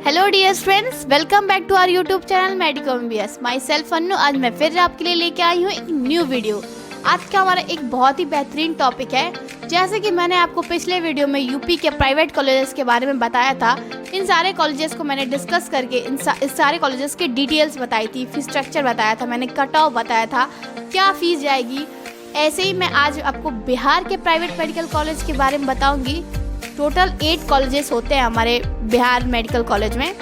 Hello dear friends, welcome back to our YouTube channel medico MBS। Myself Annu. आज मैं फिर आपके लिए लेके आई हूँ एक न्यू वीडियो। आज का हमारा एक बहुत ही बेहतरीन टॉपिक है। जैसे कि मैंने आपको पिछले वीडियो में यूपी के प्राइवेट कॉलेजेस के बारे में बताया था, इन सारे कॉलेजेस को मैंने डिस्कस करके इस सारे कॉलेजेस के डिटेल्स बताई थी, फीस स्ट्रक्चर बताया था, मैंने कट ऑफ बताया था, क्या फ़ीस जाएगी। ऐसे ही मैं आज आपको बिहार के प्राइवेट मेडिकल कॉलेज के बारे में बताऊँगी। टोटल 8 कॉलेजेस होते हैं हमारे बिहार मेडिकल कॉलेज में।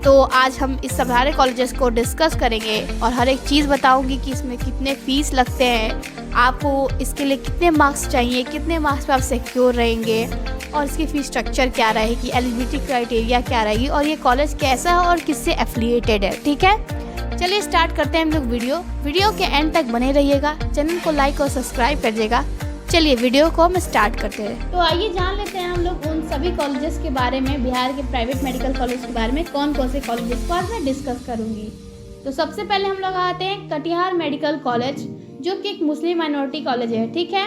तो आज हम इस सारे कॉलेजेस को डिस्कस करेंगे और हर एक चीज़ बताऊंगी कि इसमें कितने फ़ीस लगते हैं, आपको इसके लिए कितने मार्क्स चाहिए, कितने मार्क्स पे आप सिक्योर रहेंगे और इसकी फ़ीस स्ट्रक्चर क्या रहेगी, एलिजिबिलिटी क्राइटेरिया क्या रहेगी और ये कॉलेज कैसा है और किससे एफिलिएटेड है। ठीक है, चलिए स्टार्ट करते हैं हम लोग वीडियो के एंड तक बने रहिएगा। चैनल को लाइक और सब्सक्राइब कर दीजिएगा। चलिए वीडियो को हम स्टार्ट करते हैं। तो आइए जान लेते हैं हम लोग उन सभी कॉलेजेस के बारे में, बिहार के प्राइवेट मेडिकल कॉलेज के बारे में, कौन कौन से कॉलेजेस को आज मैं डिस्कस करूंगी। तो सबसे पहले हम लोग आते हैं कटिहार मेडिकल कॉलेज, जो कि एक मुस्लिम माइनॉरिटी कॉलेज है। ठीक है,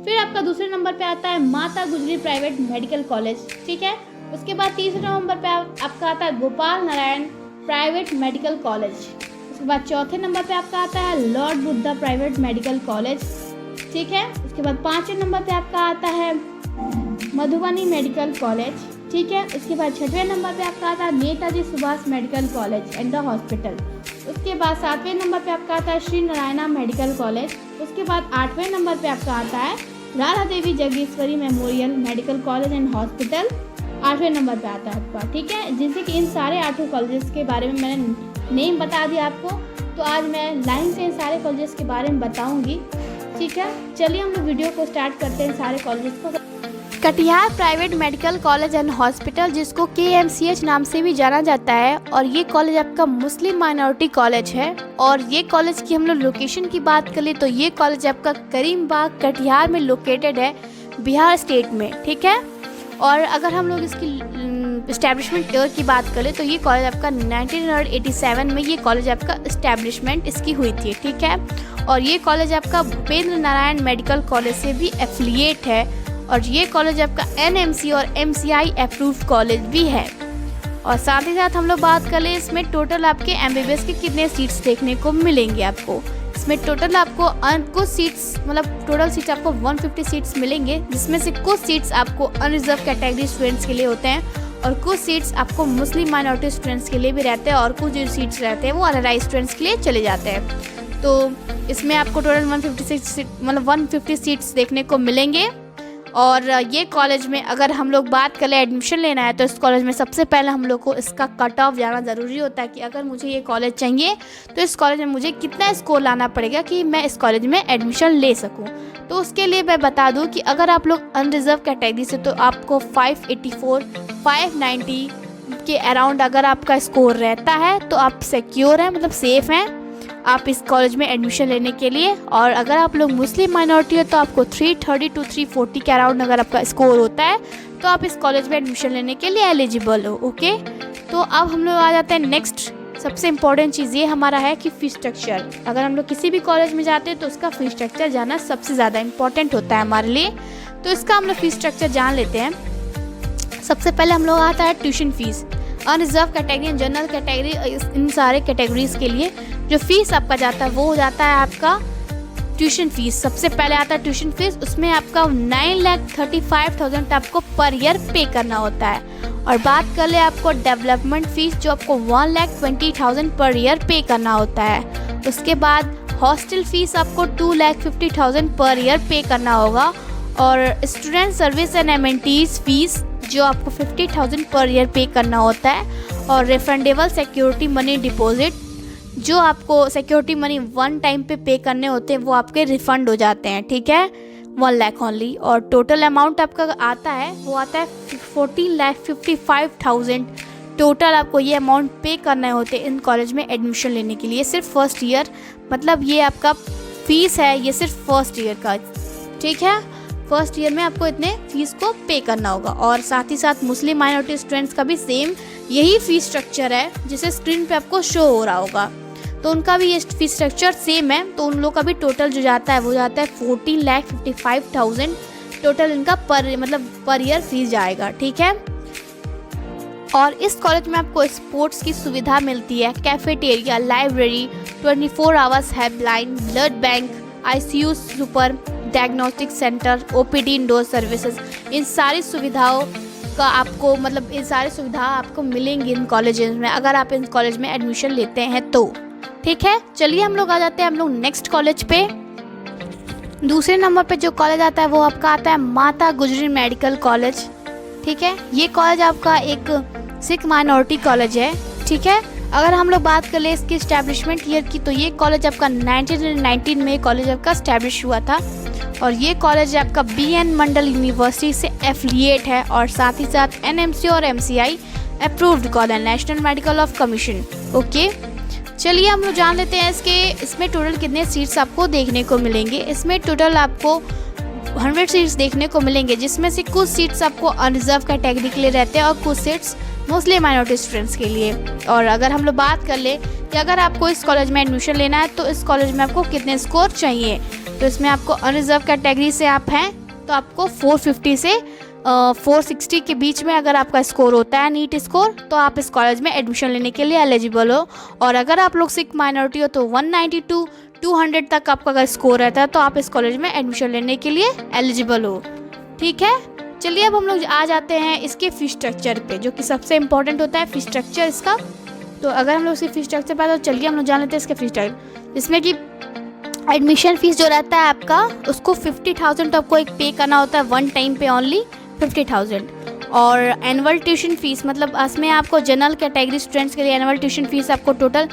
फिर आपका दूसरे नंबर पे आता है माता गुजरी प्राइवेट मेडिकल कॉलेज। ठीक है, उसके बाद तीसरे नंबर पे आपका आता है Gopal Narayan private medical college. उसके बाद चौथे नंबर पे आपका आता है Lord Buddha private medical college. ठीक है, उसके बाद पांचवें नंबर पे आपका आता है मधुबनी मेडिकल कॉलेज। ठीक है, उसके बाद छठवें नंबर पे आपका आता है Netaji Subhash medical college and the hospital. उसके बाद सातवें नंबर पे आपका आता है श्री नारायणा मेडिकल कॉलेज। उसके बाद आठवें नंबर पे आपका आता है Radha Devi Jagdishwari memorial medical college and hospital, आठवें नंबर पे आता है आपका। ठीक है, जिनसे कि इन सारे 8 कॉलेजेस के बारे में मैंने नेम बता दिया आपको। तो आज मैं लाइन से इन सारे कॉलेजेस के बारे में बताऊँगी। ठीक है, चलिए हम लोग वीडियो को स्टार्ट करते हैं सारे कॉलेजेस को। Katihar private medical college and hospital, जिसको KMCH नाम से भी जाना जाता है, और ये कॉलेज आपका मुस्लिम माइनॉरिटी कॉलेज है। और ये कॉलेज की हम लोग लोकेशन की बात करें तो ये कॉलेज आपका करीमबाग कटिहार में लोकेटेड है, बिहार स्टेट में। ठीक है, और अगर हम लोग इसकी इस्टेब्लिशमेंट ईयर की बात करें तो ये कॉलेज आपका 1987 में ये कॉलेज आपका इस्टेब्लिशमेंट इसकी हुई थी। ठीक है, और ये कॉलेज आपका भूपेंद्र नारायण मेडिकल कॉलेज से भी एफिलिएट है, और ये कॉलेज आपका NMC और MCI अप्रूव्ड कॉलेज भी है। और साथ ही साथ हम लोग बात कर ले इसमें टोटल आपके MBBS के कितने सीट्स देखने को मिलेंगे आपको। इसमें टोटल आपको कुछ सीट्स, मतलब टोटल सीट्स आपको 150 सीट्स मिलेंगे, जिसमें से कुछ सीट्स आपको अनरिजर्व कैटेगरी स्टूडेंट्स के लिए होते हैं और कुछ सीट्स आपको मुस्लिम माइनॉरिटी स्टूडेंट्स के लिए भी रहते हैं, और कुछ जो सीट्स रहते हैं वो अनराइज स्टूडेंट्स के लिए चले जाते हैं। तो इसमें आपको टोटल 150 सीट्स देखने को मिलेंगे। और ये कॉलेज में अगर हम लोग बात करें एडमिशन लेना है तो इस कॉलेज में सबसे पहले हम लोग को इसका कट ऑफ जाना ज़रूरी होता है कि अगर मुझे ये कॉलेज चाहिए तो इस कॉलेज में मुझे कितना स्कोर लाना पड़ेगा कि मैं इस कॉलेज में एडमिशन ले सकूं। तो उसके लिए मैं बता दूं कि अगर आप लोग अनरिजर्व कैटेगरी से तो आपको 584, 590 के अराउंड अगर आपका स्कोर रहता है तो आप सिक्योर हैं, मतलब सेफ़ हैं आप इस कॉलेज में एडमिशन लेने के लिए। और अगर आप लोग मुस्लिम माइनॉरिटी हो तो आपको 330 to 340 के अराउंड अगर आपका स्कोर होता है तो आप इस कॉलेज में एडमिशन लेने के लिए एलिजिबल हो। ओके, तो अब हम लोग आ जाते हैं नेक्स्ट। सबसे इम्पॉर्टेंट चीज़ ये हमारा है कि फ़ीस स्ट्रक्चर। अगर हम लोग किसी भी कॉलेज में जाते हैं तो उसका फ़ीस स्ट्रक्चर जानना सबसे ज़्यादा इम्पॉर्टेंट होता है हमारे लिए। तो इसका हम लोग फ़ीस स्ट्रक्चर जान लेते हैं। सबसे पहले हम लोग आता है tuition fees. Unreserve category, general category, इन सारे कैटेगरीज़ के लिए जो फीस आपका जाता है वो हो जाता है आपका ट्यूशन फीस। सबसे पहले आता है ट्यूशन फीस, उसमें आपका 9,35,000 आपको पर ईयर पे करना होता है। और बात कर ले आपको डेवलपमेंट फीस, जो आपको 1,20,000 पर ईयर पे करना होता है। उसके बाद हॉस्टल फीस आपको 2,50,000 पर ईयर पे करना होगा। और student service and amenities fees जो आपको 50,000 पर ईयर पे करना होता है। और रिफंडेबल सिक्योरिटी मनी डिपॉजिट, जो आपको सिक्योरिटी मनी वन टाइम पे करने होते हैं वो आपके रिफ़ंड हो जाते हैं। ठीक है, 1 लाख ओनली। और टोटल अमाउंट आपका आता है वो आता है 14,55,000। टोटल आपको ये अमाउंट पे करने होते हैं इन कॉलेज में एडमिशन लेने के लिए, सिर्फ फर्स्ट ईयर। मतलब ये आपका फ़ीस है ये सिर्फ फर्स्ट ईयर का। ठीक है, फर्स्ट ईयर में आपको इतने फ़ीस को पे करना होगा। और साथ ही साथ मुस्लिम माइनॉरिटी स्टूडेंट्स का भी सेम यही फ़ीस स्ट्रक्चर है जिसे स्क्रीन पे आपको शो हो रहा होगा। तो उनका भी ये फीस स्ट्रक्चर सेम है। तो उन लोग का भी टोटल जो जाता है वो जाता है 14,55,000 टोटल इनका पर ईयर फीस जाएगा। ठीक है, और इस कॉलेज में आपको स्पोर्ट्स की सुविधा मिलती है, cafeteria, library, 24 hours helpline, blood bank, ICU, super diagnostic centre, OPD, indoor services. इन सारी सुविधाओं का आपको इन सारी सुविधा आपको मिलेंगी इन कॉलेजेस में, अगर आप इन कॉलेज में एडमिशन लेते हैं तो। ठीक है, चलिए हम लोग आ जाते हैं हम लोग नेक्स्ट कॉलेज पे। दूसरे नंबर पे जो कॉलेज आता है वो आपका आता है माता गुजरी मेडिकल कॉलेज। ठीक है, ये कॉलेज आपका एक सिख माइनॉरिटी कॉलेज है। ठीक है, अगर हम लोग बात कर ले इसकी इस्टेब्लिशमेंट ईयर की, तो ये कॉलेज आपका 1919 में कॉलेज आपका इस्टेब्लिश हुआ था। और ये कॉलेज आपका BN मंडल यूनिवर्सिटी से एफिलिएट है, और साथ ही साथ NMC और MCI approved college, national medical of commission. Okay, चलिए हम लोग जान लेते हैं इसमें टोटल कितने सीट्स आपको देखने को मिलेंगे। इसमें टोटल आपको 100 सीट्स देखने को मिलेंगे, जिसमें से कुछ सीट्स आपको अनरिजर्व कैटेगरी के लिए रहते हैं और कुछ सीट्स मोस्टली माइनॉरिटी स्टूडेंट्स के लिए। और अगर हम लोग बात कर ले कि अगर आपको इस कॉलेज में एडमिशन लेना है तो इस कॉलेज में आपको कितने स्कोर चाहिए, तो इसमें आपको अनरिजर्व कैटेगरी से आप हैं तो आपको 450 से 460 के बीच में अगर आपका स्कोर होता है नीट स्कोर, तो आप इस कॉलेज में एडमिशन लेने के लिए एलिजिबल हो। और अगर आप लोग सिख माइनॉरिटी हो तो 192 200 तक आपका अगर स्कोर रहता है तो आप इस कॉलेज में एडमिशन लेने के लिए एलिजिबल हो। ठीक है, चलिए अब हम लोग आ जाते हैं इसके फीस स्ट्रक्चर पे, जो कि सबसे इम्पोर्टेंट होता है फीस स्ट्रक्चर इसका। तो अगर हम लोग इसकी फीस स्ट्रक्चर पे तो चलिए हम लोग जान लेते हैं इसके फीस स्ट्रक्चर। इसमें कि एडमिशन फीस जो रहता है आपका, उसको 50,000 आपको एक पे करना होता है वन टाइम पे, ओनली 50,000। और एनुअल ट्यूशन फीस इसमें आपको जनरल कैटेगरी स्टूडेंट्स के लिए एनुअल ट्यूशन फीस आपको टोटल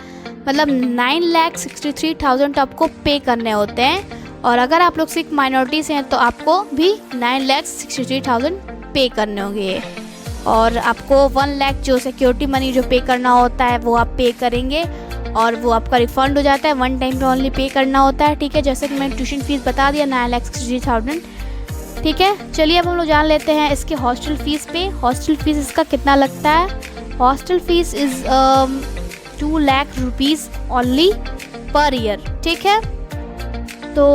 9,63,000 आपको पे करने होते हैं। और अगर आप लोग सिख माइनॉरिटी से हैं तो आपको भी 9,63,000 पे करने होंगे। और आपको 1 लाख जो सिक्योरिटी मनी जो पे करना होता है वो आप पे करेंगे, और वो आपका रिफंड हो जाता है, वन टाइम पे ओनली पे करना होता है। ठीक है, जैसे कि मैंने ट्यूशन फीस बता दिया 9,63,000। ठीक है, चलिए अब हम लोग जान लेते हैं इसके हॉस्टल फीस पे। हॉस्टल फीस इसका कितना लगता है। Hostel fees is 2 lakh rupees only per year. ठीक है, तो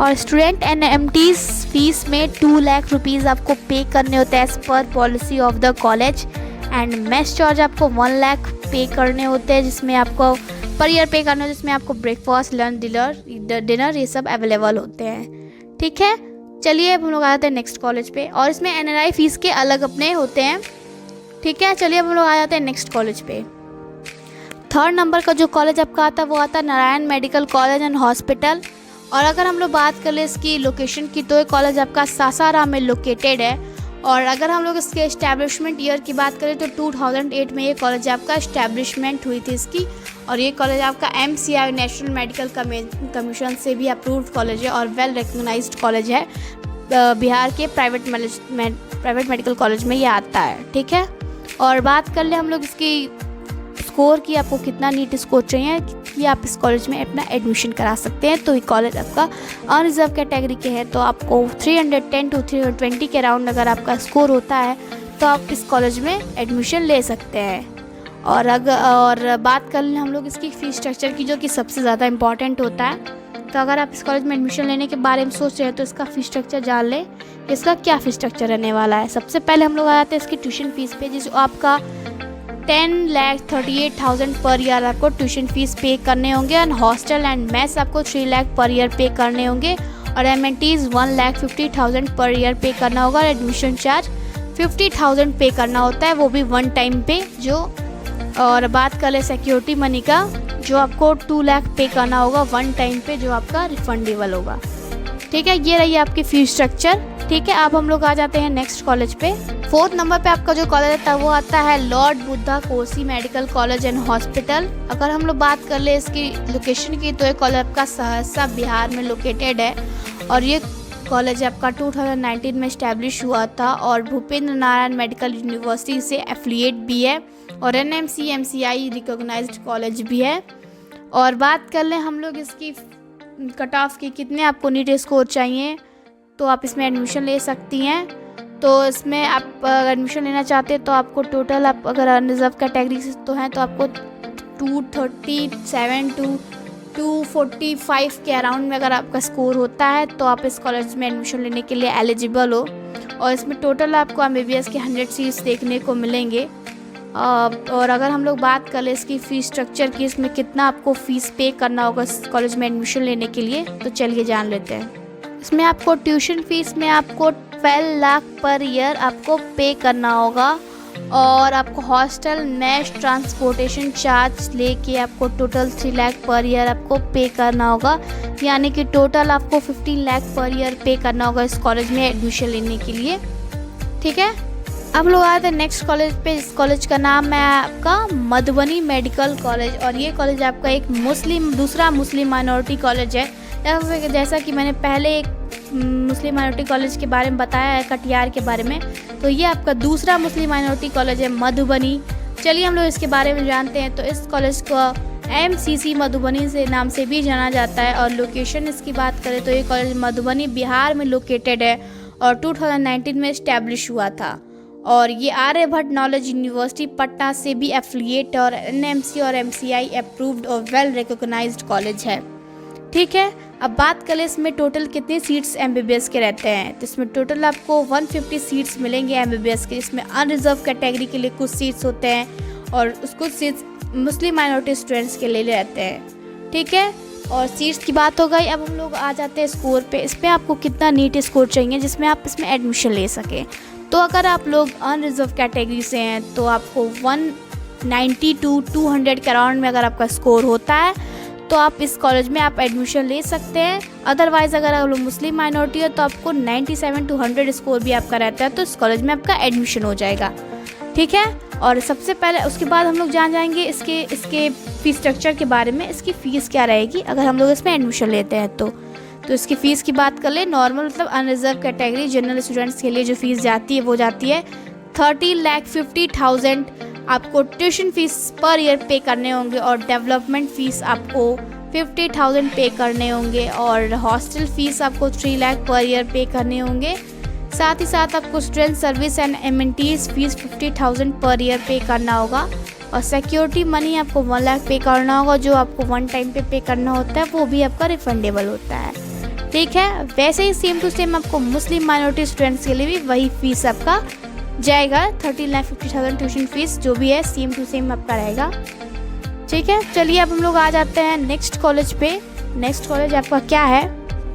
और स्टूडेंट NMTs फीस में 2 लाख रुपीज़ आपको पे करने होते हैं as per policy of the college. And mess charge आपको 1 लाख पे करने होते हैं, जिसमें आपको पर ईयर पे करना है, जिसमें आपको ब्रेकफास्ट, लंच, डिनर ये सब अवेलेबल होते हैं। ठीक है, चलिए अब हम लोग आ जाते हैं नेक्स्ट कॉलेज पे, और इसमें NRI फीस के अलग अपने होते हैं। ठीक है, चलिए अब हम लोग आ जाते हैं नेक्स्ट कॉलेज पे। थर्ड नंबर का जो कॉलेज आपका आता है वो आता है Narayan medical college and hospital. और अगर हम लोग बात कर ले इसकी लोकेशन की, तो ये कॉलेज आपका सासाराम में लोकेटेड है। और अगर हम लोग इसके इस्टेब्लिशमेंट ईयर की बात करें तो 2008 में ये कॉलेज आपका इस्टेब्लिशमेंट हुई थी इसकी। और ये कॉलेज आपका MCI नेशनल मेडिकल कमीशन से भी अप्रूव्ड कॉलेज है और वेल रिकग्नाइज्ड कॉलेज है। बिहार के प्राइवेट मेडिकल कॉलेज में ये आता है। ठीक है, और बात कर ले हम लोग इसकी स्कोर की, आपको कितना नीट स्कोर चाहिए कि आप इस कॉलेज में अपना एडमिशन करा सकते हैं। तो ये कॉलेज आपका अनरिजर्व कैटेगरी के है, तो आपको 310 to 320 के अराउंड अगर आपका स्कोर होता है तो आप इस कॉलेज में एडमिशन ले सकते हैं। और बात कर लें हम लोग इसकी फ़ीस स्ट्रक्चर की, जो कि सबसे ज़्यादा इम्पॉर्टेंट होता है। तो अगर आप इस कॉलेज में एडमिशन लेने के बारे में सोच रहे हैं तो इसका फ़ीस स्ट्रक्चर जान लें, इसका क्या फ़ीस स्ट्रक्चर रहने वाला है। सबसे पहले हम लोग आ जाते हैं इसकी ट्यूशन फ़ीस पे, जिस आपका 10,38,000 पर ईयर आपको ट्यूशन फ़ीस पे करने होंगे। एंड हॉस्टल एंड मेस आपको 3 लाख पर ईयर पे करने होंगे। और MNTs 1,50,000 पर ईयर पे करना होगा। और एडमिशन चार्ज 50,000 पे करना होता है, वो भी वन टाइम पे जो। और बात कर ले सिक्योरिटी मनी का, जो आपको 2 लाख पे करना होगा वन टाइम पे, जो आपका रिफंडेबल होगा। ठीक है, ये रही आपकी फ़ीस स्ट्रक्चर। ठीक है, अब हम लोग आ जाते हैं नेक्स्ट कॉलेज पे। फोर्थ नंबर पे आपका जो कॉलेज आता है वो आता है Lord Buddha Kosi medical college and hospital. अगर हम लोग बात कर ले इसकी लोकेशन की, तो ये कॉलेज आपका सहरसा बिहार में लोकेटेड है। और ये कॉलेज आपका 2019 में इस्टेब्लिश हुआ था और भूपेंद्र नारायण मेडिकल यूनिवर्सिटी से एफिलिएट भी है और NMC MCI रिकॉग्नाइज्ड कॉलेज भी है। और बात कर लें हम लोग इसकी कट ऑफ की, कितने आपको नीट स्कोर चाहिए तो आप इसमें एडमिशन ले सकती हैं। तो इसमें आप एडमिशन लेना चाहते हैं तो आपको टोटल, आप अगर अनरिजर्व कैटेगरी से तो हैं तो आपको 237 to 245 के अराउंड में अगर आपका स्कोर होता है तो आप इस कॉलेज में एडमिशन लेने के लिए एलिजिबल हो। और इसमें टोटल आपको MBBS के 100 सीट्स देखने को मिलेंगे। और अगर हम लोग बात करें इसकी फ़ीस स्ट्रक्चर की, इसमें कितना आपको फ़ीस पे करना होगा इस कॉलेज में एडमिशन लेने के लिए, तो चलिए जान लेते हैं। इसमें आपको ट्यूशन फ़ीस में आपको 12 लाख पर ईयर आपको पे करना होगा, और आपको हॉस्टल मेस ट्रांसपोर्टेशन चार्ज लेके आपको टोटल 3 लाख पर ईयर आपको पे करना होगा, यानी कि टोटल आपको 15 लाख पर ईयर पे करना होगा इस कॉलेज में एडमिशन लेने के लिए। ठीक है, अब लोग आते हैं नेक्स्ट कॉलेज पे। इस कॉलेज का नाम है आपका मधुबनी मेडिकल कॉलेज, और ये कॉलेज आपका एक दूसरा मुस्लिम माइनॉरिटी कॉलेज है। जैसा कि मैंने पहले एक मुस्लिम माइनॉरिटी कॉलेज के बारे में बताया है, कटिहार के बारे में, तो ये आपका दूसरा मुस्लिम माइनॉरिटी कॉलेज है मधुबनी। चलिए हम लोग इसके बारे में जानते हैं। तो इस कॉलेज को MCC मधुबनी से नाम से भी जाना जाता है, और लोकेशन इसकी बात करें तो ये कॉलेज मधुबनी बिहार में लोकेटेड है और 2019 में इस्टेब्लिश हुआ था। और ये आर्यभट्ट नॉलेज यूनिवर्सिटी पटना से भी एफिलिएट और NMC और MCI अप्रूव्ड और वेल रिकॉग्नाइज्ड कॉलेज है। ठीक है, अब बात करें इसमें टोटल कितने सीट्स MBBS के रहते हैं। तो इसमें टोटल आपको 150 सीट्स मिलेंगे MBBS के, जिसमें अनरिजर्व कैटेगरी के लिए कुछ सीट्स होते हैं और कुछ सीट्स मुस्लिम माइनॉरिटी स्टूडेंट्स के लिए रहते हैं। ठीक है, और सीट्स की बात हो गई। अब हम लोग आ जाते हैं स्कोर पे। इसमें आपको कितना नीट स्कोर चाहिए जिसमें आप इसमें एडमिशन ले सकें। तो अगर आप लोग अनरिजर्व कैटेगरी से हैं तो आपको 190 to 200 के अराउंड में अगर आपका स्कोर होता है तो आप इस कॉलेज में आप एडमिशन ले सकते हैं। अदरवाइज़ अगर आप लोग मुस्लिम माइनॉरिटी हो तो आपको 97 to 100 स्कोर भी आपका रहता है, तो इस कॉलेज में आपका एडमिशन हो जाएगा। ठीक है, और सबसे पहले उसके बाद हम लोग जान जाएंगे इसके फ़ीस स्ट्रक्चर के बारे में। इसकी फ़ीस क्या रहेगी अगर हम लोग इसमें एडमिशन लेते हैं तो इसकी फ़ीस की बात कर ले। नॉर्मल मतलब अनरिजर्व कैटेगरी जनरल स्टूडेंट्स के लिए जो फ़ीस जाती है वो जाती है 30,50,000 आपको ट्यूशन फ़ीस पर ईयर पे करने होंगे, और डेवलपमेंट फ़ीस आपको 50,000 पे करने होंगे, और हॉस्टल फ़ीस आपको 3 लाख पर ईयर पे करने होंगे। साथ ही साथ आपको student service and amenities fees 50,000 per year पे करना होगा, और सिक्योरिटी मनी आपको 1 लाख पे करना होगा, जो आपको वन टाइम पे करना होता है, वो भी आपका रिफंडेबल होता है। ठीक है, वैसे ही सेम टू सेम आपको मुस्लिम माइनॉरिटी स्टूडेंट्स के लिए भी वही फ़ीस आपका जाएगा। 30,50,000 ट्यूशन फ़ीस जो भी है सेम टू सेम आपका रहेगा। ठीक है, चलिए अब हम लोग आ जाते हैं नेक्स्ट कॉलेज पे। नेक्स्ट कॉलेज आपका क्या है,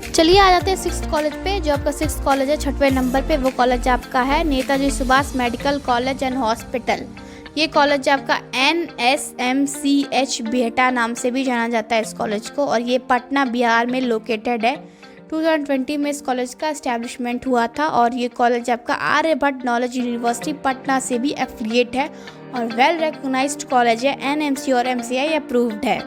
चलिए आ जाते हैं 6th कॉलेज पे। जो आपका 6th कॉलेज है 6वें नंबर पे, वो कॉलेज आपका है Netaji Subhash medical college and hospital. ये कॉलेज आपका NSMCH बिहटा नाम से भी जाना जाता है इस कॉलेज को, और ये पटना बिहार में लोकेटेड है। 2020 में इस कॉलेज का एस्टैब्लिशमेंट हुआ था, और ये कॉलेज आपका आर्यभट्ट नॉलेज यूनिवर्सिटी पटना से भी एफिलिएट है और वेल रिकॉग्नाइज्ड कॉलेज है, NMC और MCI अप्रूव्ड है।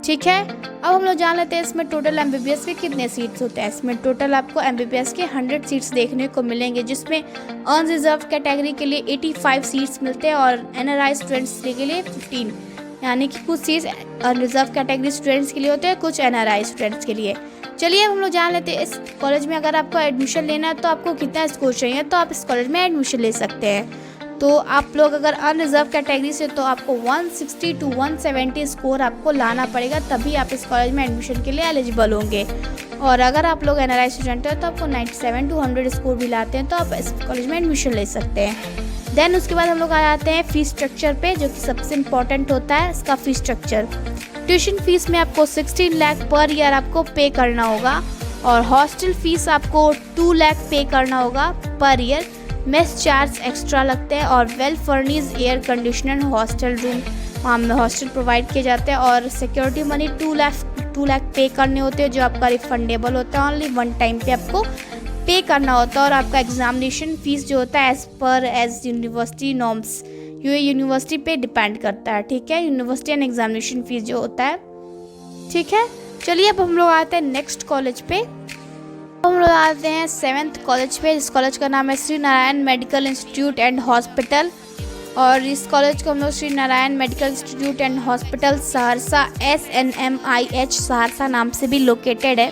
ठीक है, अब हम लोग जान लेते हैं इसमें टोटल MBBS के कितने सीट्स होते हैं। इसमें टोटल आपको MBBS के 100 सीट्स देखने को मिलेंगे, जिसमें अनरिजर्व कैटेगरी के लिए 85 सीट्स मिलते हैं, और NRI स्टूडेंट्स के लिए 15, यानी कि कुछ सीट्स अनरिजर्व कैटेगरी स्टूडेंट्स के लिए होते हैं, कुछ NRI स्टूडेंट्स के लिए। चलिए अब हम लोग जान लेते हैं इस कॉलेज में अगर आपको एडमिशन लेना है तो आपको कितना स्कोर चाहिए, तो आप इस कॉलेज में एडमिशन ले सकते हैं। तो आप लोग अगर अनरिजर्व कैटेगरी से तो आपको 160 to 170 स्कोर आपको लाना पड़ेगा, तभी आप इस कॉलेज में एडमिशन के लिए एलिजिबल होंगे। और अगर आप लोग NRI स्टूडेंट हो तो आपको 97 to 100 स्कोर भी लाते हैं तो आप इस कॉलेज में एडमिशन ले सकते हैं। देन उसके बाद हम लोग आ जाते हैं फ़ीस स्ट्रक्चर पे, जो कि सबसे इम्पॉर्टेंट होता है इसका फ़ीस स्ट्रक्चर। ट्यूशन फ़ीस में आपको 16 लाख पर ईयर आपको पे करना होगा, और हॉस्टल फ़ीस आपको 2 लाख पे करना होगा per year. Mess charge extra लगते हैं, और well furnished air conditioner hostel room वहाँ में हॉस्टल प्रोवाइड किए जाते हैं, और सिक्योरिटी मनी 2 लाख पे करने होते हैं, जो आपका रिफंडेबल होता है। ओनली वन टाइम पे आपको पे करना होता है, और आपका एग्जामिनेशन फ़ीस जो होता है एज यूनिवर्सिटी नॉर्म्स, ये यूनिवर्सिटी पे डिपेंड करता है। ठीक है, यूनिवर्सिटी एंड एग्जामिनेशन फ़ीस जो होता है। ठीक है, चलिए अब हम लोग आते हैं नेक्स्ट कॉलेज पे। हम लोग आते हैं 7th कॉलेज पे। इस कॉलेज का नाम है Shri Narayan medical institute and hospital, और इस कॉलेज को हम लोग Shri Narayan medical institute and hospital Saharsa SNMIH Saharsa नाम से भी लोकेटेड है,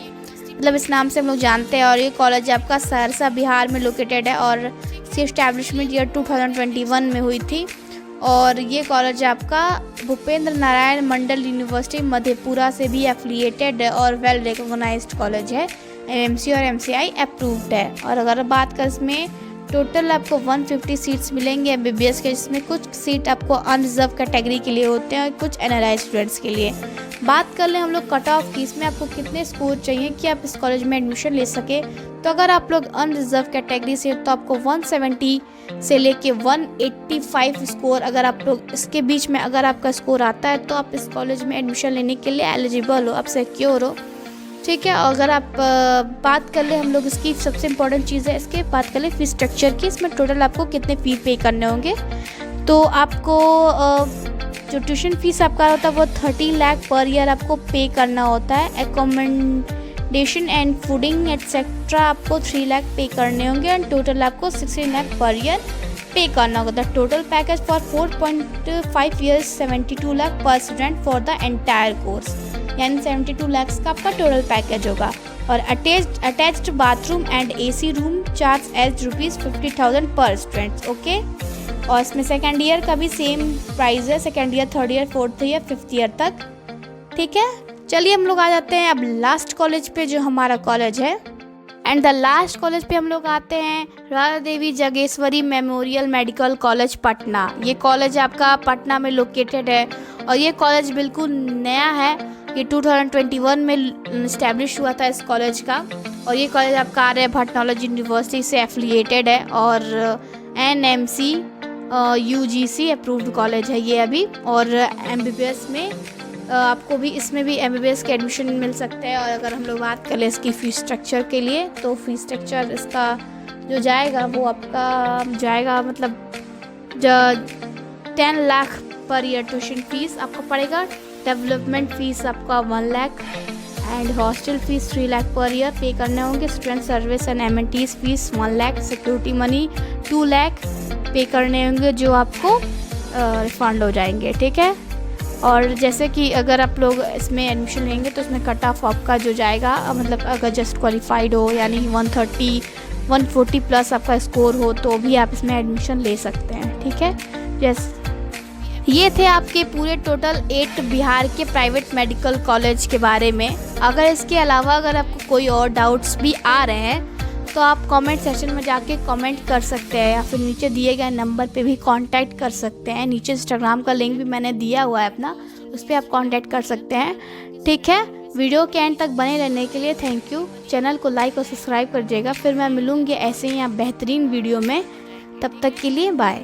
मतलब इस नाम से हम लोग जानते हैं। और ये कॉलेज आपका सहरसा बिहार में लोकेटेड है, और इसकी एस्टैब्लिशमेंट ईयर 2021 में हुई थी। और ये कॉलेज आपका भूपेंद्र नारायण मंडल यूनिवर्सिटी मधेपुरा से भी एफिलिएटेड है, और वेल रिकॉग्नाइज्ड कॉलेज है, NMC और MCI अप्रूव्ड है। और अगर बात करें इसमें टोटल आपको 150 सीट्स मिलेंगे MBBS के, जिसमें कुछ सीट आपको अनरिजर्व कैटेगरी के लिए होते हैं और कुछ NRI स्टूडेंट्स के लिए। बात कर लें हम लोग कट ऑफ की, इसमें आपको कितने स्कोर चाहिए कि आप इस कॉलेज में एडमिशन ले सके। तो अगर आप लोग अनरिजर्व कैटेगरी से तो आपको 170 से लेके 185 स्कोर, अगर आप लोग इसके बीच में अगर आपका स्कोर आता है तो आप इस कॉलेज में एडमिशन लेने के लिए एलिजिबल हो, आप सिक्योर हो। ठीक है, अगर आप बात कर ले हम लोग इसकी सबसे इम्पोर्टेंट चीज़ है, इसके बात कर ले फीस स्ट्रक्चर की। इसमें टोटल आपको कितने फ़ी पे करने होंगे। तो आपको जो ट्यूशन फीस आपका होता है वो 30 लाख पर ईयर आपको पे करना होता है। एकोमोडेशन एंड फूडिंग एट्सेट्रा आपको 3 लाख पे करने होंगे एंड टोटल आपको 16 लाख पर ईयर पे करना होगा। The total package for 4.5 years 72 lakh पर student for the entire course, यानी 72 लाख का आपका टोटल पैकेज होगा। और attached bathroom and AC room charge as ₹50,000 पर स्टूडेंट। ओके, और इसमें सेकेंड ईयर का भी सेम प्राइस है, second year, third year, fourth year, fifth year तक। ठीक है, चलिए हम लोग आ जाते हैं अब लास्ट कॉलेज पे जो हमारा कॉलेज है। एंड द लास्ट कॉलेज पे हम लोग आते हैं Radha Devi जगेश्वरी memorial medical college Patna. ये कॉलेज आपका पटना में लोकेटेड है और ये कॉलेज बिल्कुल नया है। ये 2021 में इस्टेब्लिश हुआ था इस कॉलेज का। और ये कॉलेज आपका आर्यभट्ट नॉलेज यूनिवर्सिटी से एफिलिएटेड है और NMC UGC अप्रूव्ड कॉलेज है ये अभी। और MBBS में आपको भी इसमें भी MBBS के एडमिशन मिल सकते हैं। और अगर हम लोग बात करें इसकी फ़ीस स्ट्रक्चर के लिए, तो फीस स्ट्रक्चर इसका जो जाएगा वो आपका जाएगा मतलब 10 lakh per year tuition fees आपको पड़ेगा। डेवलपमेंट फ़ीस आपका 1 lakh and hostel fees 3 lakh per year पे करने होंगे। Student service and amenities fees 1 lakh, security money 2 lakh पे करने होंगे जो आपको रिफंड हो जाएंगे। ठीक है, और जैसे कि अगर आप लोग इसमें एडमिशन लेंगे तो इसमें कट ऑफ आपका जो जाएगा, मतलब अगर जस्ट क्वालिफाइड हो यानी 130 140 प्लस आपका स्कोर हो तो भी आप इसमें एडमिशन ले सकते हैं। ठीक है, ये थे आपके पूरे टोटल 8 बिहार के प्राइवेट मेडिकल कॉलेज के बारे में। अगर इसके अलावा अगर आपको कोई और डाउट्स भी आ रहे हैं तो आप कमेंट सेक्शन में जाके कमेंट कर सकते हैं या फिर नीचे दिए गए नंबर पे भी कांटेक्ट कर सकते हैं। नीचे इंस्टाग्राम का लिंक भी मैंने दिया हुआ है अपना, उस पर आप कांटेक्ट कर सकते हैं। ठीक है, वीडियो के एंड तक बने रहने के लिए थैंक यू। चैनल को लाइक और सब्सक्राइब कर दीजिएगा। फिर मैं मिलूँगी ऐसे ही बेहतरीन वीडियो में, तब तक के लिए बाय।